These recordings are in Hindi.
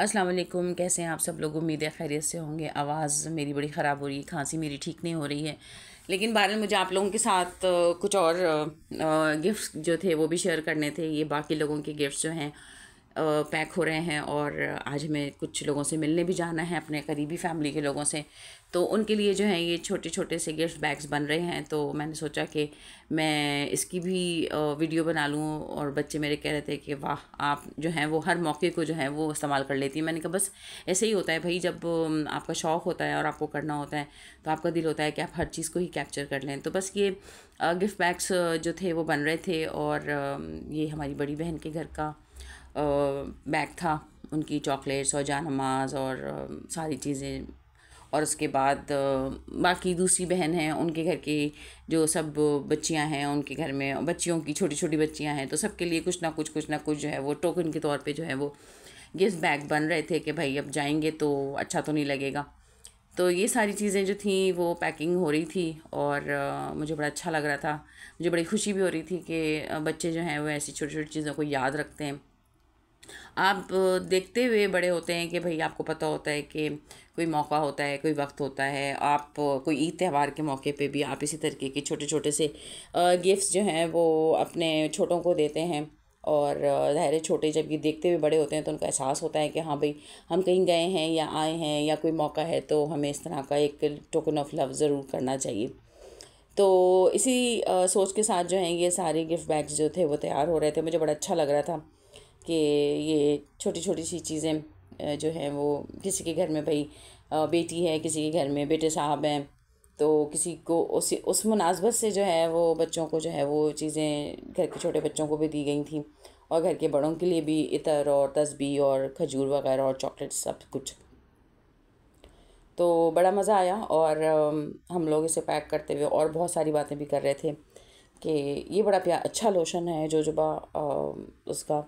अस्सलाम वालेकुम, कैसे हैं आप सब लोग। उम्मीद है खैरियत से होंगे। आवाज़ मेरी बड़ी ख़राब हो रही है, खांसी मेरी ठीक नहीं हो रही है, लेकिन बहरहाल मुझे आप लोगों के साथ कुछ और गिफ्ट्स जो थे वो भी शेयर करने थे। ये बाकी लोगों के गिफ्ट्स जो हैं पैक हो रहे हैं और आज हमें कुछ लोगों से मिलने भी जाना है, अपने करीबी फैमिली के लोगों से। तो उनके लिए जो है ये छोटे छोटे से गिफ्ट बैग्स बन रहे हैं। तो मैंने सोचा कि मैं इसकी भी वीडियो बना लूँ। और बच्चे मेरे कह रहे थे कि वाह, आप जो हैं वो हर मौके को जो है वो इस्तेमाल कर लेती हैं। मैंने कहा बस ऐसे ही होता है भाई, जब आपका शौक़ होता है और आपको करना होता है तो आपका दिल होता है कि आप हर चीज़ को ही कैप्चर कर लें। तो बस ये गिफ्ट बैग्स जो थे वो बन रहे थे। और ये हमारी बड़ी बहन के घर का बैग था, उनकी चॉकलेट्स और जानमाज़ और सारी चीज़ें। और उसके बाद बाकी दूसरी बहन हैं, उनके घर की जो सब बच्चियां हैं, उनके घर में बच्चियों की छोटी छोटी बच्चियां हैं, तो सबके लिए कुछ ना कुछ जो है वो टोकन के तौर पे जो है वो गिफ्ट बैग बन रहे थे कि भाई अब जाएंगे तो अच्छा तो नहीं लगेगा। तो ये सारी चीज़ें जो थी वो पैकिंग हो रही थी और मुझे बड़ा अच्छा लग रहा था। मुझे बड़ी खुशी भी हो रही थी कि बच्चे जो हैं वो ऐसी छोटी छोटी चीज़ों को याद रखते हैं। आप देखते हुए बड़े होते हैं कि भाई आपको पता होता है कि कोई मौका होता है, कोई वक्त होता है, आप कोई ईद त्यौहार के मौके पे भी आप इसी तरीके के छोटे छोटे से गिफ्ट्स जो हैं वो अपने छोटों को देते हैं। और ज़ाहिर है छोटे जब ये देखते हुए बड़े होते हैं तो उनको एहसास होता है कि हाँ भाई, हम कहीं गए हैं या आए हैं या कोई मौका है तो हमें इस तरह का एक टोकन ऑफ लव ज़रूर करना चाहिए। तो इसी सोच के साथ जो है ये सारे गिफ्ट बैग्स जो थे वो तैयार हो रहे थे। मुझे बड़ा अच्छा लग रहा था कि ये छोटी छोटी सी चीज़ें जो हैं वो किसी के घर में भाई बेटी है, किसी के घर में बेटे साहब हैं, तो किसी को उस मुनासबत से जो है वो बच्चों को जो है वो चीज़ें घर के छोटे बच्चों को भी दी गई थी। और घर के बड़ों के लिए भी इतर और तस्बीह और खजूर वगैरह और चॉकलेट सब कुछ। तो बड़ा मज़ा आया और हम लोग इसे पैक करते हुए और बहुत सारी बातें भी कर रहे थे कि ये बड़ा अच्छा लोशन है जोजोबा उसका,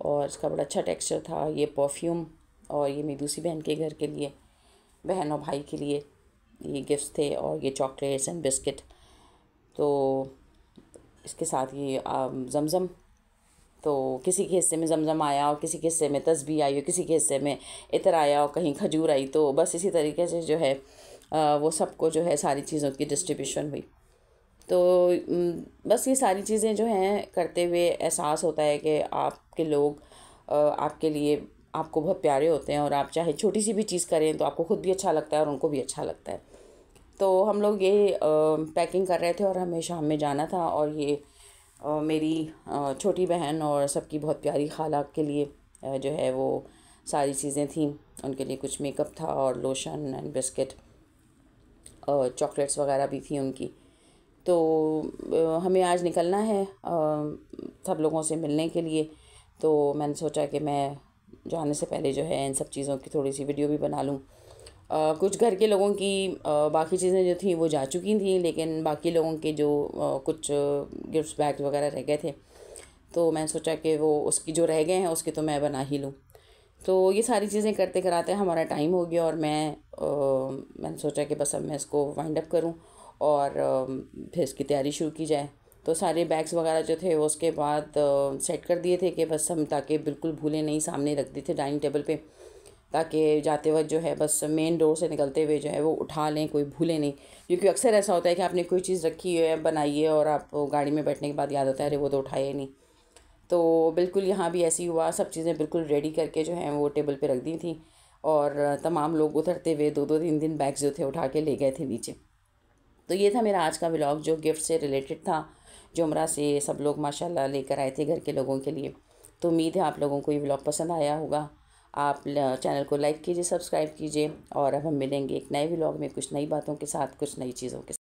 और इसका बड़ा अच्छा टेक्सचर था। ये परफ्यूम और ये मेरी दूसरी बहन के घर के लिए, बहन और भाई के लिए ये गिफ्ट्स थे। और ये चॉकलेट्स एंड बिस्किट। तो इसके साथ ये जमज़म, तो किसी के हिस्से में जमज़म आया और किसी के हिस्से में तस्बीह आई और किसी के हिस्से में इतर आया और कहीं खजूर आई। तो बस इसी तरीके से जो है वो सबको जो है सारी चीज़ों की डिस्ट्रीब्यूशन हुई। तो बस ये सारी चीज़ें जो हैं करते हुए एहसास होता है कि आपके लोग आपके लिए आपको बहुत प्यारे होते हैं और आप चाहे छोटी सी भी चीज़ करें तो आपको खुद भी अच्छा लगता है और उनको भी अच्छा लगता है। तो हम लोग ये पैकिंग कर रहे थे और हमें शाम में जाना था। और ये मेरी छोटी बहन और सबकी बहुत प्यारी खाला के लिए जो है वो सारी चीज़ें थीं। उनके लिए कुछ मेकअप था और लोशन एंड बिस्किट और चॉकलेट्स वगैरह भी थी उनकी। तो हमें आज निकलना है सब लोगों से मिलने के लिए। तो मैंने सोचा कि मैं जाने से पहले जो है इन सब चीज़ों की थोड़ी सी वीडियो भी बना लूँ। कुछ घर के लोगों की बाकी चीज़ें जो थी वो जा चुकी थी, लेकिन बाकी लोगों के जो कुछ गिफ्ट बैग्स वगैरह रह गए थे, तो मैंने सोचा कि वो उसकी जो रह गए हैं उसकी तो मैं बना ही लूँ। तो ये सारी चीज़ें करते कराते हमारा टाइम हो गया और मैंने सोचा कि बस अब मैं इसको वाइंड अप करूँ और फिर इसकी तैयारी शुरू की जाए। तो सारे बैग्स वगैरह जो थे वो उसके बाद सेट कर दिए थे कि बस हम ताकि बिल्कुल भूले नहीं, सामने रख दिए थे डाइनिंग टेबल पे, ताकि जाते वक्त जो है बस मेन डोर से निकलते हुए जो है वो उठा लें, कोई भूले नहीं। क्योंकि अक्सर ऐसा होता है कि आपने कोई चीज़ रखी है, बनाई है और आप गाड़ी में बैठने के बाद याद होता है अरे वो तो उठाया ही नहीं। तो बिल्कुल यहाँ भी ऐसे ही हुआ, सब चीज़ें बिल्कुल रेडी करके जो हैं वो टेबल पे रख दी थी। और तमाम लोग उतरते हुए 2-2 3 बैग्स जो थे उठा के ले गए थे नीचे। तो ये था मेरा आज का व्लॉग जो गिफ्ट से रिलेटेड था, जो उम्रा से सब लोग माशाल्लाह लेकर आए थे घर के लोगों के लिए। तो उम्मीद है आप लोगों को ये व्लॉग पसंद आया होगा। आप चैनल को लाइक कीजिए, सब्सक्राइब कीजिए और अब हम मिलेंगे एक नए व्लॉग में कुछ नई बातों के साथ, कुछ नई चीज़ों के साथ।